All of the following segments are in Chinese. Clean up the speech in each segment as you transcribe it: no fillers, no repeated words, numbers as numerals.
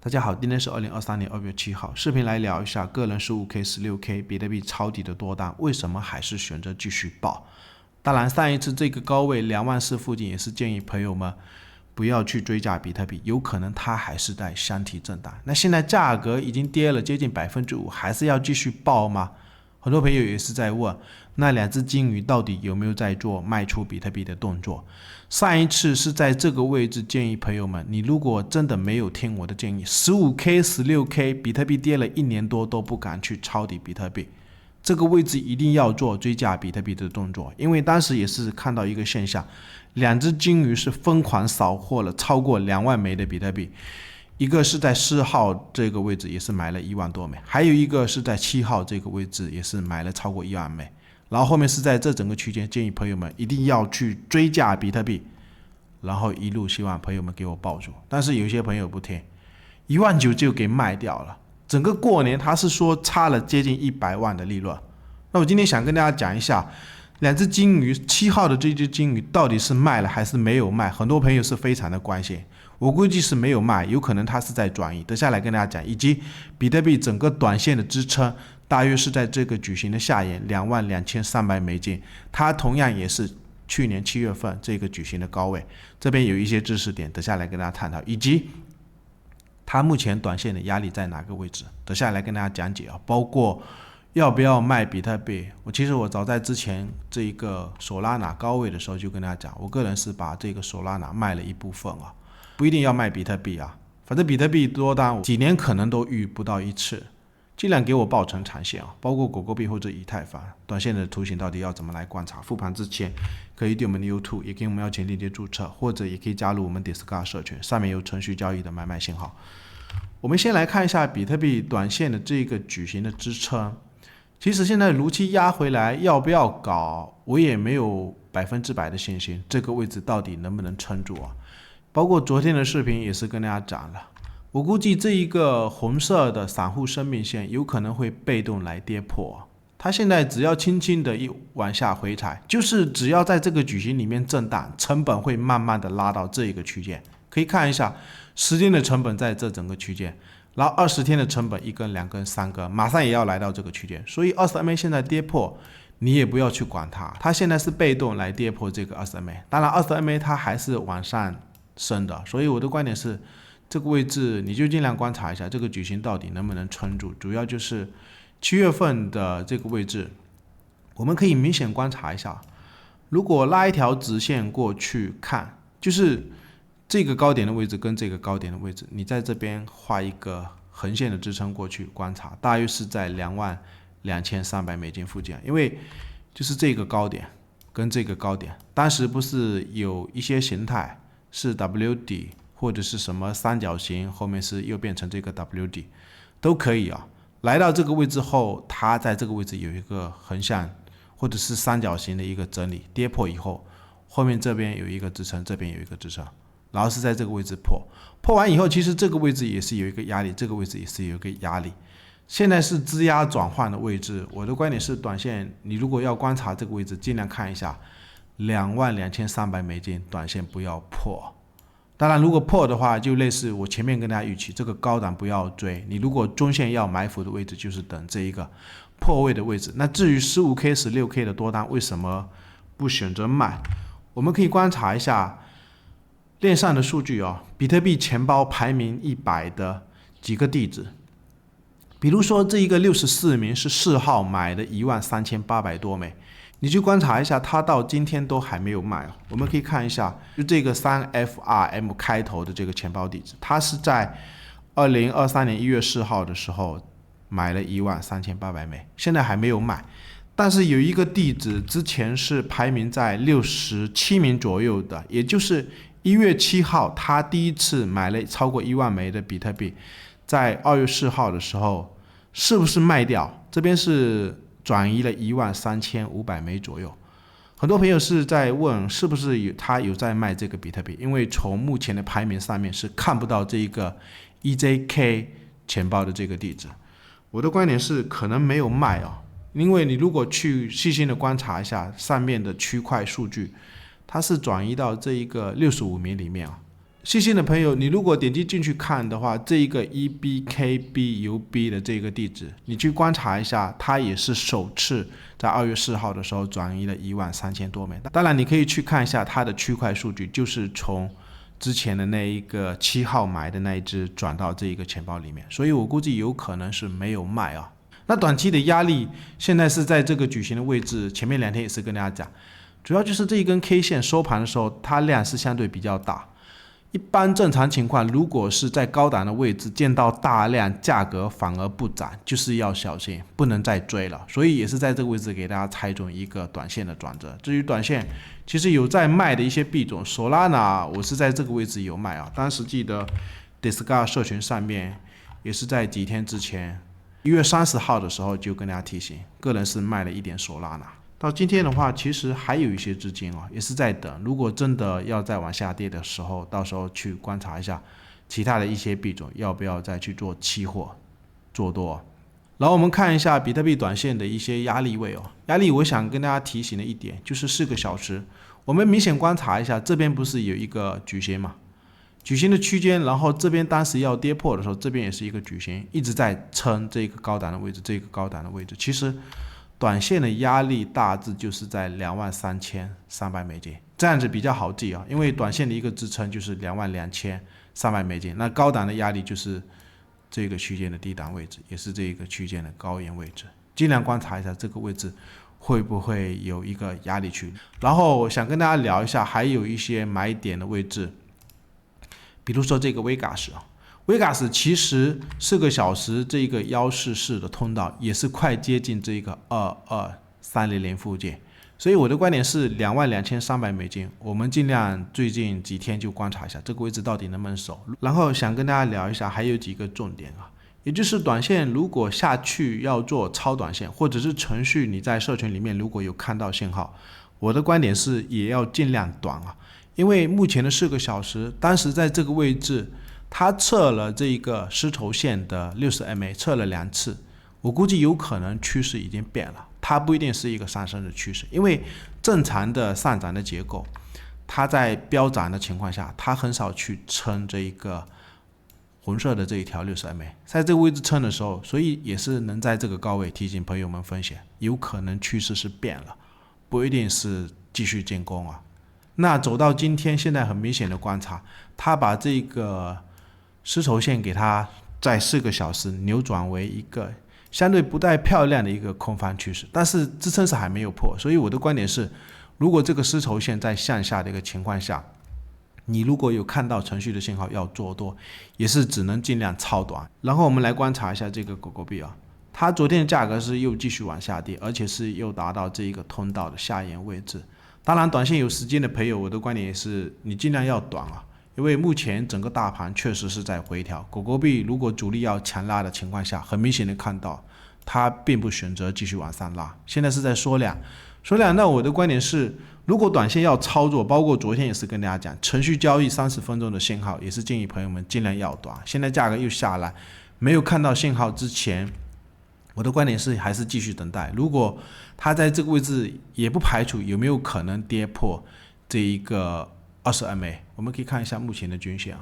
大家好，今天是2023年2月7号，视频来聊一下个人 15K、16K 比特币抄底的多单，为什么还是选择继续报？当然，上一次这个高位24000附近也是建议朋友们不要去追加比特币，有可能它还是在箱体震荡。那现在价格已经跌了接近 5%， 还是要继续报吗？很多朋友也是在问，那两只金鱼到底有没有在做卖出比特币的动作？上一次是在这个位置建议朋友们，你如果真的没有听我的建议 ，15K、16K 比特币跌了1年多都不敢去抄底比特币，这个位置一定要做追加比特币的动作，因为当时也是看到一个现象，两只金鱼是疯狂扫货了超过2万枚的比特币。一个是在4号这个位置也是买了1万多枚，还有一个是在7号这个位置也是买了超过1万枚，然后后面是在这整个区间，建议朋友们一定要去追加比特币，然后一路希望朋友们给我抱住，但是有些朋友不听，19000就给卖掉了，整个过年他是说差了接近100万的利润。那我今天想跟大家讲一下，两只金鱼7号的这只金鱼到底是卖了还是没有卖，很多朋友是非常的关心。我估计是没有卖，有可能它是在转移，等下来跟大家讲，以及比特币整个短线的支撑大约是在这个矩形的下沿22300美金，它同样也是去年7月份这个矩形的高位，这边有一些知识点，等下来跟大家探讨，以及它目前短线的压力在哪个位置，等下来跟大家讲解啊，包括要不要卖比特币。其实我早在之前这一个索拉纳高位的时候就跟大家讲，我个人是把这个索拉纳卖了一部分啊，不一定要卖比特币啊，反正比特币多单几年可能都遇不到一次，尽量给我报成长线啊，包括狗狗币或者以太坊，短线的图形到底要怎么来观察？复盘之前可以对我们的 YouTube， 也可以我们邀请链接注册，或者也可以加入我们 Discord 社群，上面有程序交易的买卖信号。我们先来看一下比特币短线的这个矩形的支撑。其实现在如期压回来，要不要搞？我也没有100%的信心，这个位置到底能不能撑住啊？包括昨天的视频也是跟大家讲了，我估计这一个红色的散户生命线有可能会被动来跌破，它现在只要轻轻的一往下回踩，就是只要在这个矩形里面震荡，成本会慢慢的拉到这一个区间，可以看一下10天的成本在这整个区间，然后20天的成本1根、2根、3根，马上也要来到这个区间，所以20MA 现在跌破，你也不要去管它，它现在是被动来跌破这个20MA，当然20MA 它还是往上升的，所以我的观点是，这个位置你就尽量观察一下这个矩形到底能不能撑住，主要就是7月份的这个位置，我们可以明显观察一下，如果拉一条直线过去看，就是这个高点的位置跟这个高点的位置，你在这边画一个横线的支撑过去观察，大约是在22300美金附近，因为就是这个高点跟这个高点，当时不是有一些形态是 W 底或者是什么三角形，后面是又变成这个 W 底，都可以啊。来到这个位置后，它在这个位置有一个横向或者是三角形的一个整理，跌破以后，后面这边有一个支撑，这边有一个支撑，然后是在这个位置破完以后，其实这个位置也是有一个压力，这个位置也是有一个压力。现在是支压转换的位置，我的观点是，短线你如果要观察这个位置，尽量看一下22300美金，短线不要破。当然如果破的话，就类似我前面跟大家预期，这个高档不要追，你如果中线要埋伏的位置，就是等这一个破位的位置。那至于 15K、16K 的多单为什么不选择卖，我们可以观察一下链上的数据哦，比特币钱包排名100的几个地址，比如说这一个64名是4号买的13800多枚，你去观察一下，它到今天都还没有卖。我们可以看一下，就这个3FRM 开头的这个钱包地址，它是在2023年1月4号的时候买了13800枚，现在还没有卖。但是有一个地址之前是排名在67名左右的，也就是1月7号他第一次买了超过1万枚的比特币，在2月4号的时候是不是卖掉？这边是转移了13500枚左右。很多朋友是在问是不是他有在卖这个比特币，因为从目前的排名上面是看不到这一个 EJK 钱包的这个地址。我的观点是可能没有卖哦，因为你如果去细心的观察一下上面的区块数据，它是转移到这一个65名里面啊，细心的朋友，你如果点击进去看的话，这一个 EBKBUB 的这个地址，你去观察一下，它也是首次在2月4号的时候转移了13000多枚。当然，你可以去看一下它的区块数据，就是从之前的那一个7号买的那一只转到这一个钱包里面，所以我估计有可能是没有卖啊。那短期的压力现在是在这个矩形的位置，前面2天也是跟大家讲，主要就是这一根 K 线收盘的时候，它量是相对比较大。一般正常情况，如果是在高档的位置见到大量，价格反而不涨，就是要小心，不能再追了。所以也是在这个位置给大家猜中一个短线的转折。至于短线，其实有在卖的一些币种，Solana 我是在这个位置有卖啊。当时记得 Discord 社群上面也是在几天之前，1月30号的时候就跟大家提醒，个人是卖了一点Solana。到今天的话，其实还有一些资金也是在等。如果真的要再往下跌的时候，到时候去观察一下其他的一些币种要不要再去做期货做多。然后我们看一下比特币短线的一些压力位压力我想跟大家提醒的一点就是4个小时，我们明显观察一下，这边不是有一个矩形吗？矩形的区间，然后这边当时要跌破的时候，这边也是一个矩形，一直在撑这个高档的位置，这个高档的位置，其实短线的压力大致就是在23300美金，这样子比较好记因为短线的一个支撑就是22300美金，那高档的压力就是这个区间的低档位置，也是这个区间的高沿位置，尽量观察一下这个位置会不会有一个压力区。然后想跟大家聊一下，还有一些买点的位置，比如说这个 Vegas。Vegas 其实4个小时这个144的通道也是快接近这个22300附近，所以我的观点是22300美金，我们尽量最近几天就观察一下这个位置到底能不能守。然后想跟大家聊一下还有几个重点也就是短线如果下去要做超短线，或者是程序你在社群里面如果有看到信号，我的观点是也要尽量短因为目前的4个小时，当时在这个位置它测了这个丝绸线的60MA， 测了2次，我估计有可能趋势已经变了，它不一定是一个上升的趋势，因为正常的上涨的结构，它在飙涨的情况下，它很少去撑这一个红色的这一条60MA， 在这个位置撑的时候，所以也是能在这个高位提醒朋友们风险，有可能趋势是变了，不一定是继续进攻那走到今天，现在很明显的观察，它把这个丝绸线给它在4个小时扭转为一个相对不太漂亮的一个空方趋势，但是支撑是还没有破，所以我的观点是，如果这个丝绸线在向下的一个情况下，你如果有看到程序的信号要做多，也是只能尽量超短。然后我们来观察一下这个狗狗币它昨天的价格是又继续往下跌，而且是又达到这一个通道的下沿位置。当然短线有时间的朋友，我的观点也是你尽量要短因为目前整个大盘确实是在回调，狗狗币如果主力要强拉的情况下，很明显的看到它并不选择继续往上拉，现在是在缩量。那我的观点是，如果短线要操作，包括昨天也是跟大家讲，程序交易30分钟的信号，也是建议朋友们尽量要短。现在价格又下来，没有看到信号之前，我的观点是还是继续等待。如果它在这个位置，也不排除有没有可能跌破这一个20MA， 我们可以看一下目前的均线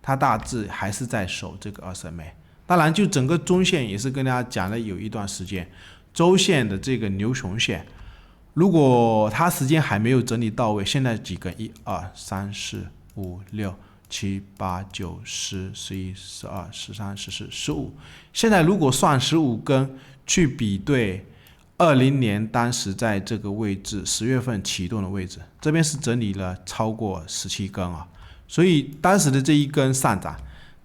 它大致还是在守这个20MA。当然，就整个中线也是跟大家讲了有一段时间，周线的这个牛熊线，如果它时间还没有整理到位，现在几根1、2、3、4、5、6、7、8、9、10、11、12、13、14、15，现在如果算15根去比对20年当时在这个位置10月份启动的位置，这边是整理了超过17根所以当时的这一根上涨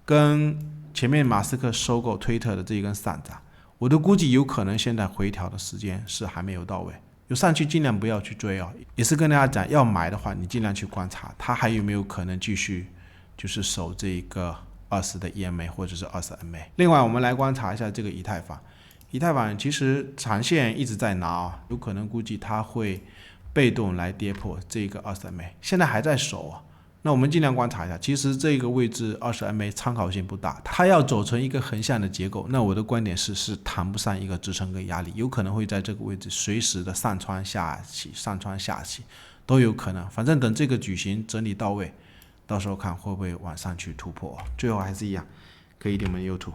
跟前面马斯克收购推特的这一根上涨，我都估计有可能现在回调的时间是还没有到位，有上去尽量不要去追也是跟大家讲，要买的话你尽量去观察它还有没有可能继续就是守这一个20的 EMA 或者是20MA。另外我们来观察一下这个以太坊，以太坊其实长线一直在拿有可能估计它会被动来跌破这个20MA，现在还在守那我们尽量观察一下，其实这个位置20MA 参考性不大，它要走成一个横向的结构，那我的观点是谈不上一个支撑跟压力，有可能会在这个位置随时的上穿下起，上穿下起都有可能，反正等这个矩形整理到位，到时候看会不会往上去突破。最后还是一样，可以点我们的 YouTube。